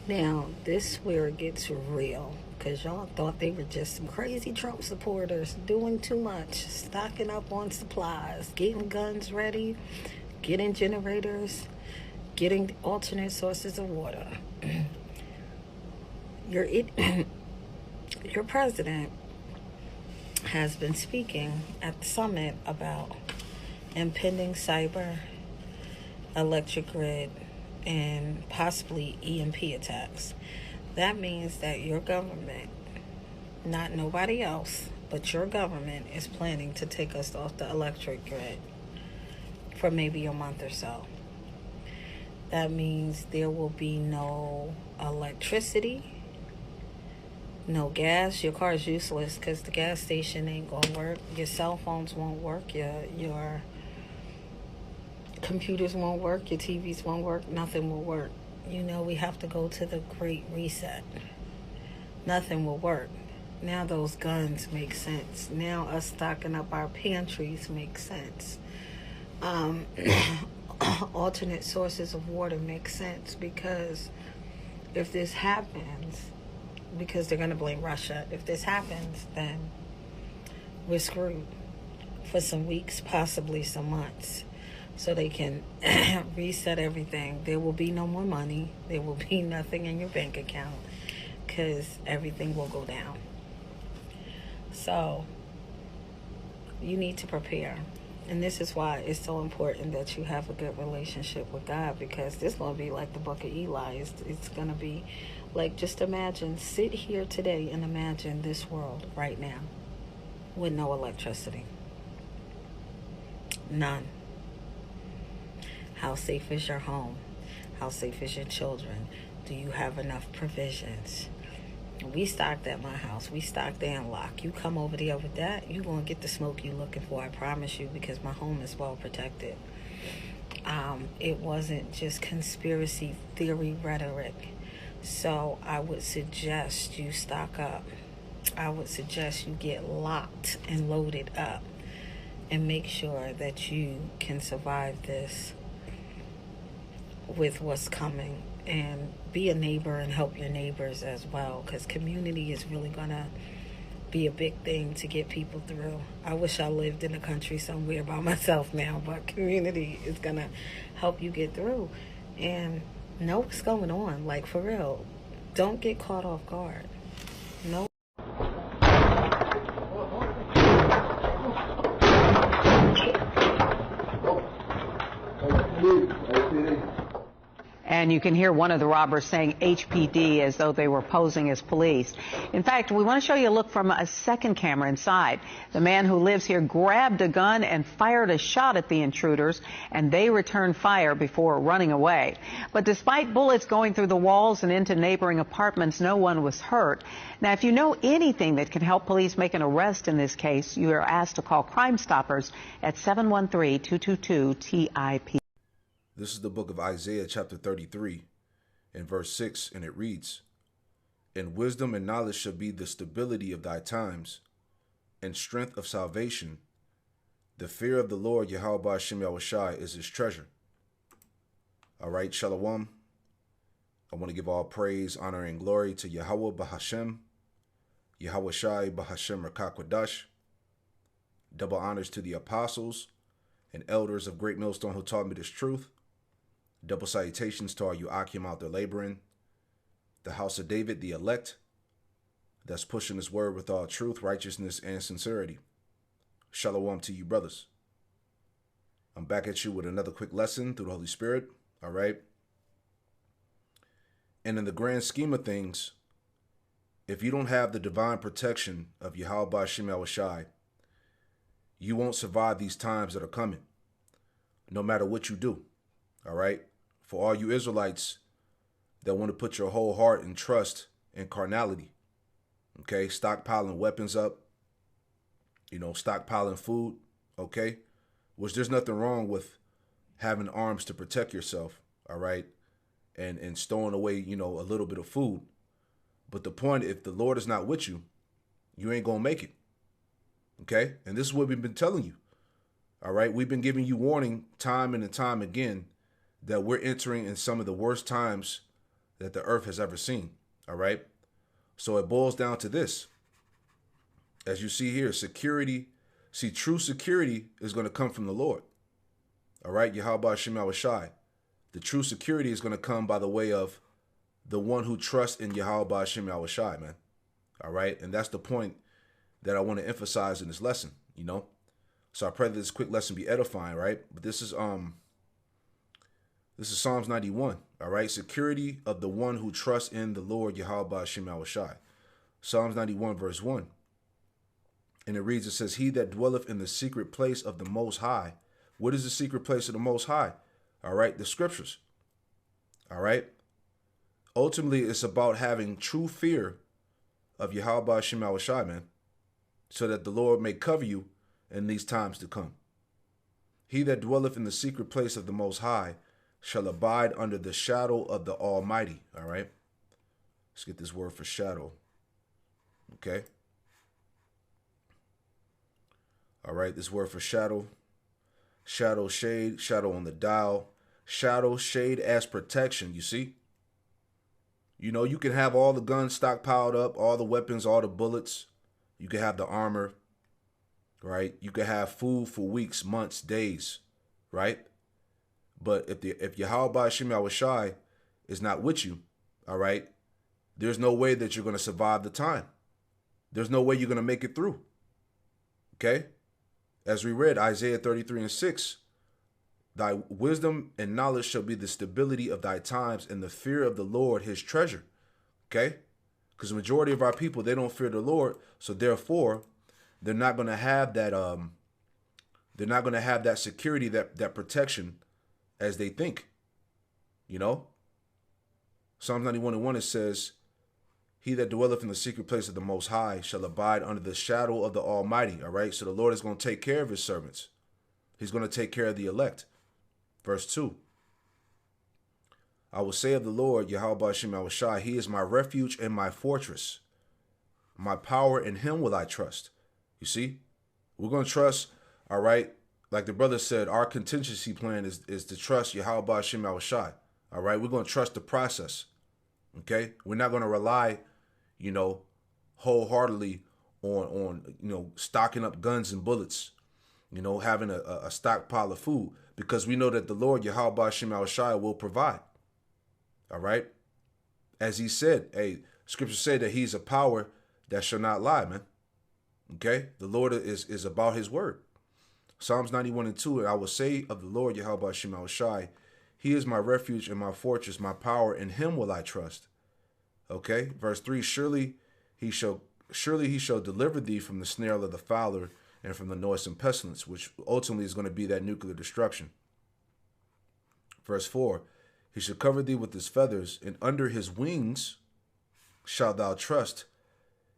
Now, this where it gets real. Because y'all thought they were just some crazy Trump supporters doing too much, stocking up on supplies, getting guns ready, getting generators, getting alternate sources of water. Your, it, your president has been speaking at the summit about impending cyber, electric grid, and possibly EMP attacks. That means that your government, not nobody else, but your government is planning to take us off the electric grid for maybe a month or so. That means there will be no electricity, no gas. Your car is useless because the gas station ain't gonna work. Your cell phones won't work. Your computers won't work. Your TVs won't work. Nothing will work. We have to go to the Great Reset. Nothing will work. Now those guns make sense. Now us stocking up our pantries makes sense. Um, Alternate sources of water make sense because if this happens, because they're going to blame Russia, if this happens, then we're screwed for some weeks, possibly some months. So they can reset everything. There will be no more money. There will be nothing in your bank account because everything will go down. So you need to prepare. And this is why it's so important that you have a good relationship with God, because this is going to be like the book of Eli. It's going to be like, just imagine, sit here today and imagine this world right now with no electricity. None. How safe is your home? How safe is your children? Do you have enough provisions? We stocked at my house. We stocked and locked. You come over there with that, you're going to get the smoke you're looking for, I promise you, because my home is well protected. It wasn't just conspiracy theory rhetoric. So I would suggest you stock up. I would suggest you get locked and loaded up and make sure that you can survive this with what's coming, and be a neighbor and help your neighbors as well, because community is really gonna be a big thing to get people through. I wish I lived in a country somewhere by myself now, but community is gonna help you get through and know what's going on, like, for real. Don't get caught off guard. No. And you can hear one of the robbers saying HPD as though they were posing as police. In fact, we want to show you a look from a second camera inside. The man who lives here grabbed a gun and fired a shot at the intruders, and they returned fire before running away. But despite bullets going through the walls and into neighboring apartments, no one was hurt. Now, if you know anything that can help police make an arrest in this case, you are asked to call Crime Stoppers at 713-222-TIP. This is the book of Isaiah chapter 33 and verse 6, and it reads, "And wisdom and knowledge shall be the stability of thy times, and strength of salvation. The fear of the Lord Yahweh Hashem Yahushai is his treasure." All right, Shalom. I want to give all praise, honor, and glory to Yahweh Bahashem, Yahushai Bahashem Rakakwadash. Double honors to the apostles and elders of Great Millstone who taught me this truth. Double salutations to all you Akim out there laboring. The house of David, the elect, that's pushing his word with all truth, righteousness, and sincerity. Shalom to you, brothers. I'm back at you with another quick lesson through the Holy Spirit. All right. And in the grand scheme of things, if you don't have the divine protection of Yahweh Hashem Yahushai, you won't survive these times that are coming, no matter what you do. All right. For all you Israelites that want to put your whole heart and trust in carnality, okay, stockpiling weapons up, stockpiling food, okay, which there's nothing wrong with having arms to protect yourself, all right, and stowing away, a little bit of food. But the point, if the Lord is not with you, you ain't going to make it, okay? And this is what we've been telling you, all right? We've been giving you warning time and time again that we're entering in some of the worst times that the earth has ever seen. All right. So it boils down to this. As you see here, security. See, true security is going to come from the Lord. All right. Yahweh Shem Shai. The true security is going to come by the way of the one who trusts in Yahweh Shem Shai, man. All right. And that's the point that I want to emphasize in this lesson, you know. So I pray that this quick lesson be edifying, right? But this is Psalms 91, all right? Security of the one who trusts in the Lord Yahweh Shem Shai. Psalms 91, verse 1. And it reads, it says, he that dwelleth in the secret place of the Most High. What is the secret place of the Most High? All right, the scriptures. All right. Ultimately, it's about having true fear of Yahweh Shem Shai, man, so that the Lord may cover you in these times to come. He that dwelleth in the secret place of the Most High shall abide under the shadow of the Almighty. All right. Let's get this word for shadow. Okay. All right. This word for shadow. Shadow, shade, shadow on the dial. Shadow, shade as protection. You see? You know, you can have all the guns stockpiled up, all the weapons, all the bullets. You can have the armor, right? You can have food for weeks, months, days, right? But if Yahweh Shem Shai is not with you, all right, there's no way that you're going to survive the time. There's no way you're going to make it through. Okay? As we read Isaiah 33:6, thy wisdom and knowledge shall be the stability of thy times, and the fear of the Lord his treasure. Okay? Because the majority of our people, they don't fear the Lord, so therefore they're not going to have that security, that protection as they think. You know? Psalms 91:1, it says, he that dwelleth in the secret place of the Most High shall abide under the shadow of the Almighty. All right? So the Lord is going to take care of his servants. He's going to take care of the elect. Verse 2. I will say of the Lord, Yahweh Shem Shai, he is my refuge and my fortress. My power, in him will I trust. You see? We're going to trust, all right? Like the brother said, our contingency plan is to trust Yahweh Shem Shai. All right? We're going to trust the process. Okay? We're not going to rely, you know, wholeheartedly on you know, stocking up guns and bullets, you know, having a stockpile of food, because we know that the Lord, Yahweh Shem Shai, will provide. All right? As he said, scripture say that he's a power that shall not lie, man. Okay? The Lord is about his word. Psalms 91:2, I will say of the Lord, Yahweh Shem Shai, he is my refuge and my fortress, my power, in him will I trust. Okay? Verse 3, surely he shall deliver thee from the snare of the fowler and from the noisome pestilence, which ultimately is going to be that nuclear destruction. Verse 4, he shall cover thee with his feathers, and under his wings shalt thou trust.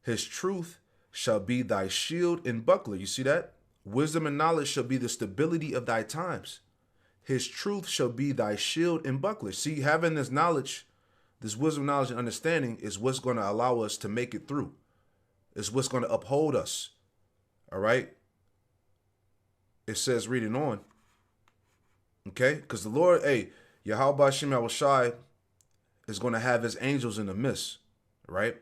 His truth shall be thy shield and buckler. You see that? Wisdom and knowledge shall be the stability of thy times. His truth shall be thy shield and buckler. See, having this knowledge, this wisdom, knowledge, and understanding is what's going to allow us to make it through. It's what's going to uphold us. All right? It says, reading on, okay? Because the Lord, Yahweh Shem Shai is going to have his angels in the midst, right?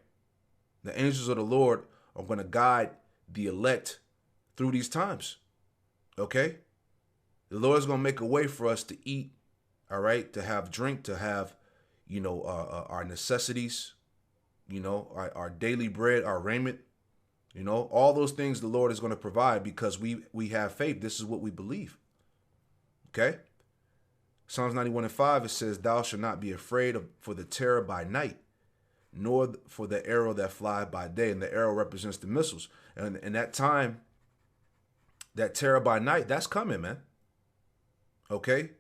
The angels of the Lord are going to guide the elect through these times, okay? The Lord is going to make a way for us to eat, all right? To have drink, to have, you know, our necessities, you know, our daily bread, our raiment, you know, all those things the Lord is going to provide because we have faith. This is what we believe, okay? Psalms 91:5, it says, thou shalt not be afraid for the terror by night, nor for the arrow that flieth by day. And the arrow represents the missiles. And in that time, that terror by night, that's coming, man. Okay?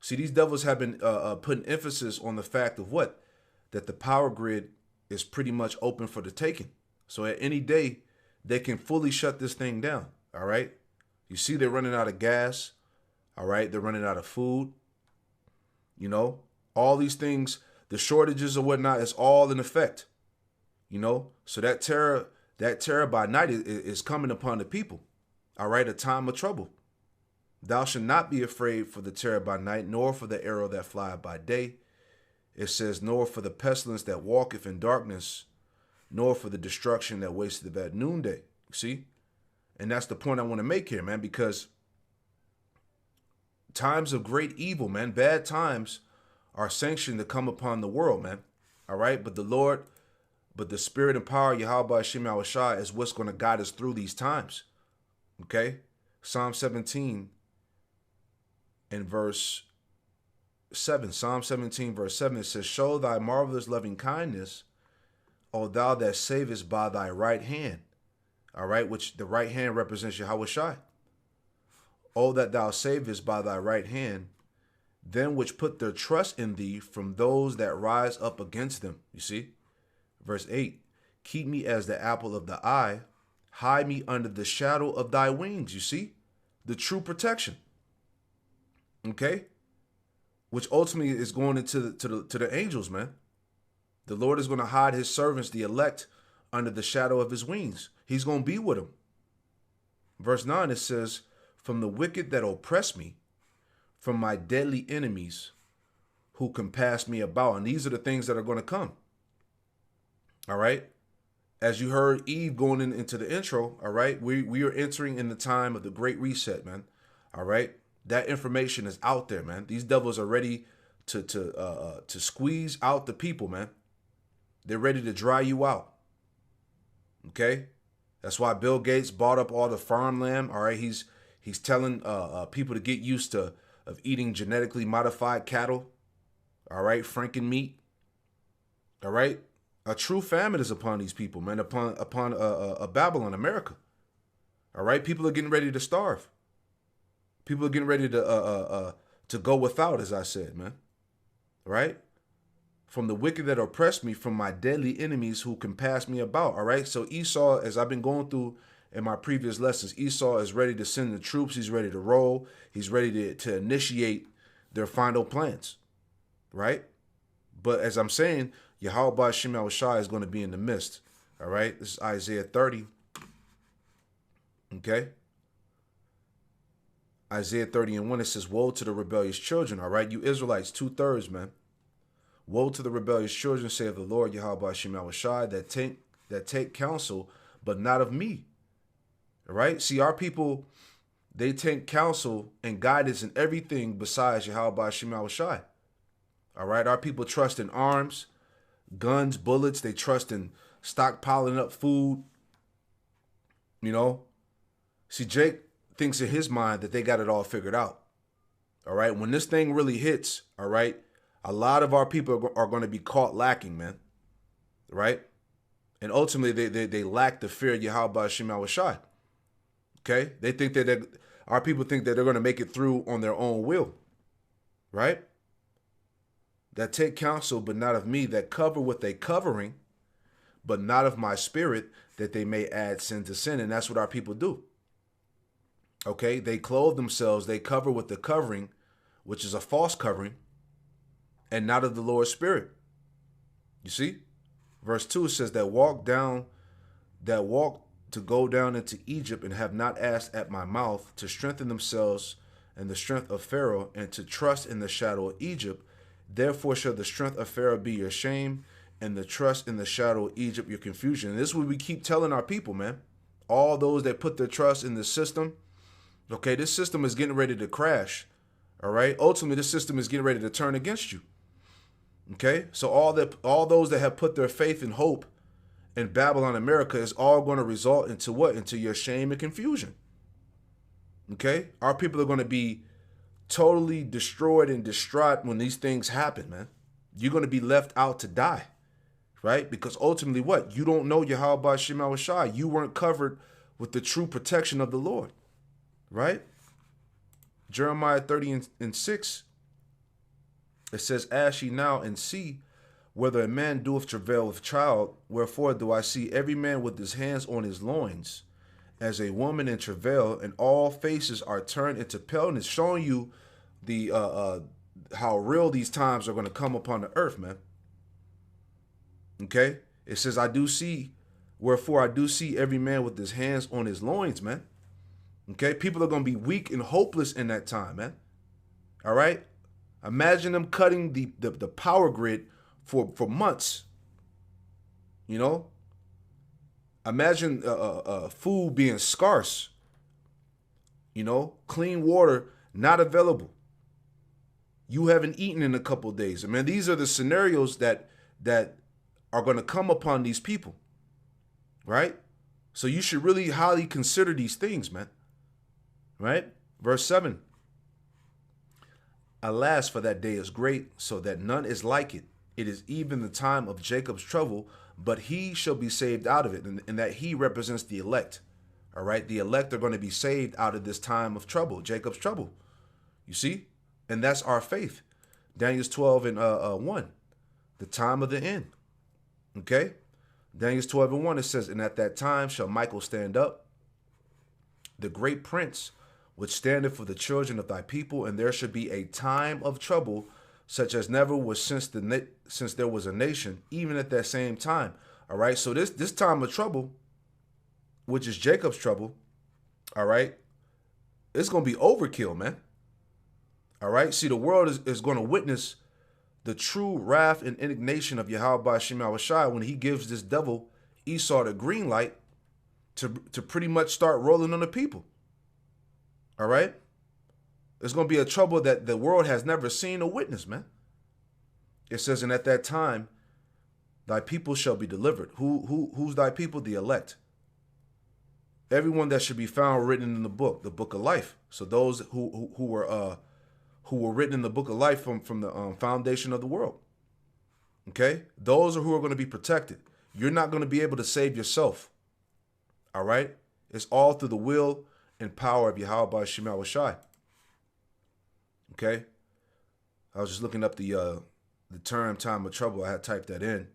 See, these devils have been putting emphasis on the fact of what? That the power grid is pretty much open for the taking. So at any day, they can fully shut this thing down, all right? You see they're running out of gas, all right? They're running out of food, you know? All these things, the shortages or whatnot, is all in effect, you know? So that terror by night is coming upon the people, all right? A time of trouble. Thou shalt not be afraid for the terror by night, nor for the arrow that flieth by day. It says, nor for the pestilence that walketh in darkness, nor for the destruction that wasteth at noonday. See? And that's the point I want to make here, man, because times of great evil, man, bad times are sanctioned to come upon the world, man. All right? But the spirit and power of Yahweh Hashem Yahushua is what's going to guide us through these times. Okay? Psalm 17 and verse 7. Psalm 17 verse 7, it says, show thy marvelous loving kindness, O thou that savest by thy right hand. All right? Which the right hand represents Yahweh Shai. O that thou savest by thy right hand, them which put their trust in thee from those that rise up against them. You see? Verse 8, keep me as the apple of the eye, hide me under the shadow of thy wings. You see? The true protection. Okay? Which ultimately is going into the angels, man. The Lord is going to hide his servants, the elect, under the shadow of his wings. He's going to be with them. Verse 9, it says, from the wicked that oppress me, from my deadly enemies who compass me about. And these are the things that are going to come. All right. As you heard Eve going into the intro, all right, we are entering in the time of the great reset, man. All right. That information is out there, man. These devils are ready to squeeze out the people, man. They're ready to dry you out. Okay. That's why Bill Gates bought up all the farmland. All right. He's telling people to get used of eating genetically modified cattle. All right. Franken meat. All right. A true famine is upon these people, man, upon Babylon, America. All right. People are getting ready to starve. People are getting ready to go without, as I said, man. All right. From the wicked that oppress me, from my deadly enemies who compass me about. All right. So Esau, as I've been going through in my previous lessons, Esau is ready to send the troops. He's ready to roll. He's ready to initiate their final plans. Right. But as I'm saying, Yahweh Hashem Yahushua is going to be in the midst. All right. This is Isaiah 30. Okay. Isaiah 30 and 1, it says, woe to the rebellious children. All right. You Israelites, 2/3, man. Woe to the rebellious children, saith the Lord Yahweh Hashem Yahushua, that take counsel, but not of me. All right. See, our people, they take counsel and guidance in everything besides Yahweh Hashem Yahushua. All right. Our people trust in arms, guns, bullets. They trust in stockpiling up food. You know, see, Jake thinks in his mind that they got it all figured out. All right. When this thing really hits, all right, a lot of our people are going to be caught lacking, man. Right. And ultimately, they lack the fear of Yahweh Hashem Yahushua. Okay. They think that our people think that they're going to make it through on their own will. Right. That take counsel, but not of me, that cover with a covering, but not of my spirit, that they may add sin to sin. And that's what our people do. Okay, they clothe themselves, they cover with the covering, which is a false covering, and not of the Lord's Spirit. You see? Verse 2 says that walk to go down into Egypt and have not asked at my mouth, to strengthen themselves in the strength of Pharaoh, and to trust in the shadow of Egypt. Therefore shall the strength of Pharaoh be your shame, and the trust in the shadow of Egypt your confusion. And this is what we keep telling our people, man. All those that put their trust in the system, okay, this system is getting ready to crash. All right. Ultimately, this system is getting ready to turn against you. Okay. So all those that have put their faith and hope in Babylon, America, is all going to result into what? Into your shame and confusion. Okay. Our people are going to be totally destroyed and distraught when these things happen, man. You're going to be left out to die. Right. Because ultimately what? You don't know Yahweh Hashem Yahushua. You weren't covered with the true protection of the Lord. Right? Jeremiah 30 and 6, it says, ask ye now and see whether a man doeth travail with child. Wherefore do I see every man with his hands on his loins, as a woman in travail, and all faces are turned into paleness, showing you the how real these times are going to come upon the earth, man. Okay? It says, wherefore I do see every man with his hands on his loins, man. Okay, people are going to be weak and hopeless in that time, man. All right. Imagine them cutting the power grid for months. You know, imagine food being scarce. You know, clean water not available. You haven't eaten in a couple of days. I mean, these are the scenarios that are going to come upon these people, right? So you should really highly consider these things, man. Right? Verse 7. Alas, for that day is great, so that none is like it. It is even the time of Jacob's trouble, but he shall be saved out of it. And that he represents the elect. All right? The elect are going to be saved out of this time of trouble, Jacob's trouble. You see? And that's our faith. Daniel 12 and 1. The time of the end. Okay? Daniel 12 and 1, it says, and at that time shall Michael stand up, the great prince, which standeth for the children of thy people, and there should be a time of trouble, such as never was since there was a nation, even at that same time. All right, so this time of trouble, which is Jacob's trouble, all right, it's going to be overkill, man. All right, see, the world is going to witness the true wrath and indignation of Yahweh Shem Shai when he gives this devil Esau the green light to pretty much start rolling on the people. All right? It's going to be a trouble that the world has never seen or witnessed, man. It says, and at that time, thy people shall be delivered. Who's thy people? The elect. Everyone that should be found written in the book of life. So those who were written in the book of life from the foundation of the world. Okay? Those are who are going to be protected. You're not going to be able to save yourself. All right? It's all through the will and power of Yahweh Shem Shai. Okay? I was just looking up the term time of trouble. I had typed that in.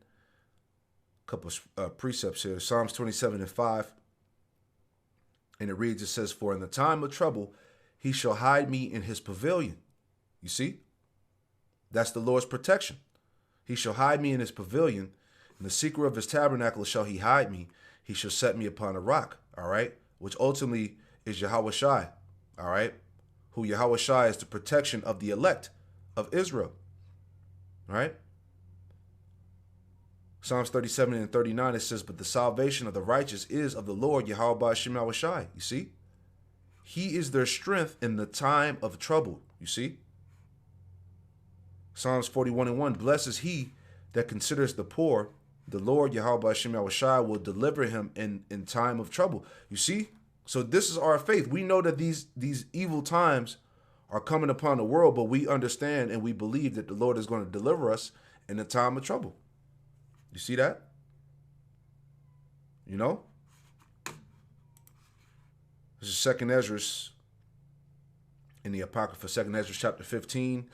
A couple of precepts here. Psalms 27 and 5. And it reads, it says, for in the time of trouble, he shall hide me in his pavilion. You see? That's the Lord's protection. He shall hide me in his pavilion. In the secret of his tabernacle shall he hide me. He shall set me upon a rock. All right? Which ultimately is Yahweh Shai. All right? Who Yahweh Shai is the protection of the elect of Israel. All right? Psalms 37 and 39, it says, but the salvation of the righteous is of the Lord Yahweh Shem Shai. You see? He is their strength in the time of trouble. You see? Psalms 41 and 1, blessed is he that considers the poor. The Lord Yahweh Shem Shai will deliver him in time of trouble. You see? So this is our faith. We know that these evil times are coming upon the world, but we understand and we believe that the Lord is going to deliver us in the time of trouble. You see that? You know? This is 2nd Ezra in the Apocrypha, 2nd Ezra chapter 15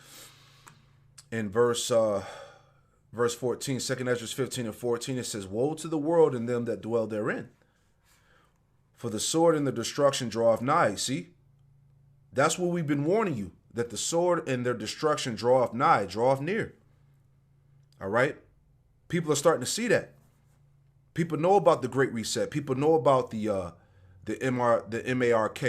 and verse 14, 2nd Ezra 15 and 14, it says, woe to the world and them that dwell therein. For the sword and the destruction draweth nigh. See? That's what we've been warning you, that the sword and their destruction draweth nigh, draweth near. All right? People are starting to see that. People know about the Great Reset. People know about the MARK.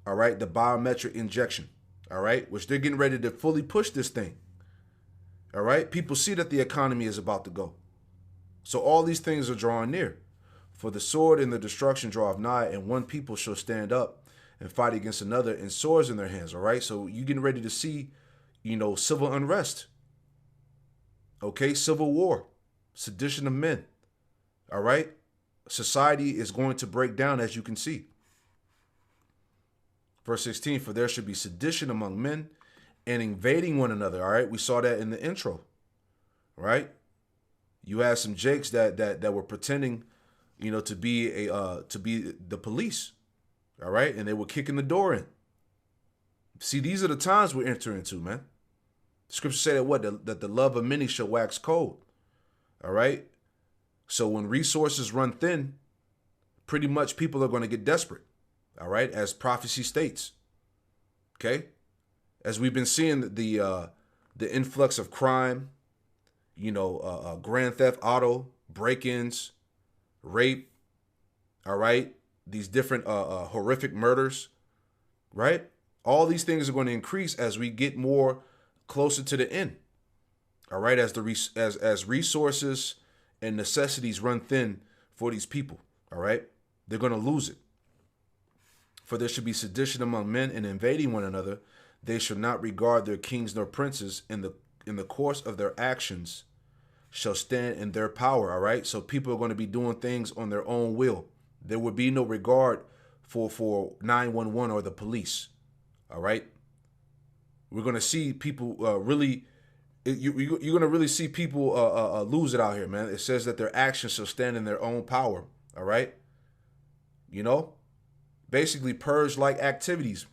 All right? The biometric injection. All right? Which they're getting ready to fully push this thing. All right? People see that the economy is about to go. So all these things are drawing near. For the sword and the destruction draweth nigh, and one people shall stand up and fight against another, and swords in their hands. All right? So you're getting ready to see, civil unrest. Okay? Civil war. Sedition of men. All right? Society is going to break down, as you can see. Verse 16, for there should be sedition among men and invading one another. All right? We saw that in the intro. Right? You had some jakes that were pretending, to be the police. All right? And they were kicking the door in. See, these are the times we're entering into, man. The scripture say that the love of many shall wax cold. All right? So when resources run thin, pretty much people are going to get desperate. All right? As prophecy states. Okay? As we've been seeing the influx of crime, grand theft auto, break-ins, rape, all right? These different horrific murders, right? All these things are going to increase as we get more closer to the end. All right, as resources and necessities run thin for these people, all right, they're going to lose it. For there should be sedition among men and invading one another. They shall not regard their kings nor princes. In the course of their actions shall stand in their power. All right, so people are going to be doing things on their own will. There would be no regard for 911 or the police. All right, we're going to see people really. You're going to really see people lose it out here, man. It says that their actions shall stand in their own power. All right, basically purge-like activities.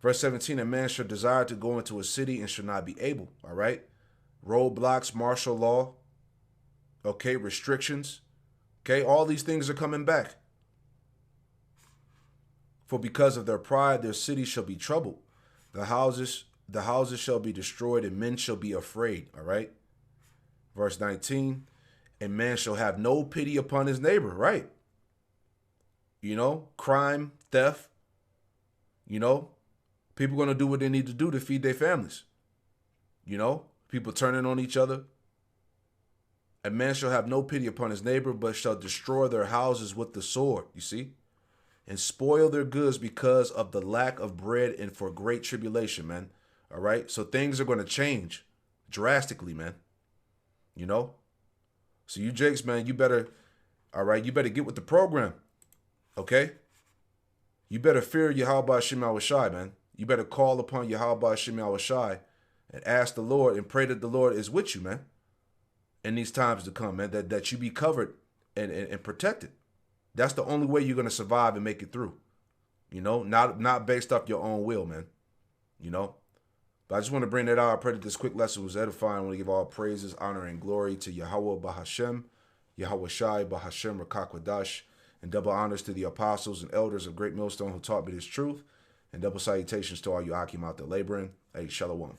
Verse 17, a man shall desire to go into a city and shall not be able. All right, roadblocks, martial law. Okay, restrictions. Okay, all these things are coming back. For because of their pride, their city shall be troubled. The houses shall be destroyed, and men shall be afraid. All right. Verse 19, and man shall have no pity upon his neighbor. Right. Crime, theft. People going to do what they need to do to feed their families. People turning on each other. A man shall have no pity upon his neighbor, but shall destroy their houses with the sword. You see? And spoil their goods because of the lack of bread and for great tribulation, man. All right. So things are going to change drastically, man. So you Jakes, man, you better get with the program. Okay. You better fear Yahweh Shem Shai, man. You better call upon Yahweh Shem Shai and ask the Lord and pray that the Lord is with you, man. In these times to come, man, that you be covered and protected. That's the only way you're going to survive and make it through. Not based off your own will, man. But I just want to bring that out. I pray that this quick lesson was edifying. I want to give all praises, honor, and glory to Yahweh Bahashem, Yahweh Shai Bahashem Rakakwadash, and double honors to the apostles and elders of Great Millstone who taught me this truth, and double salutations to all you Akim out there laboring. Hey, Shalom.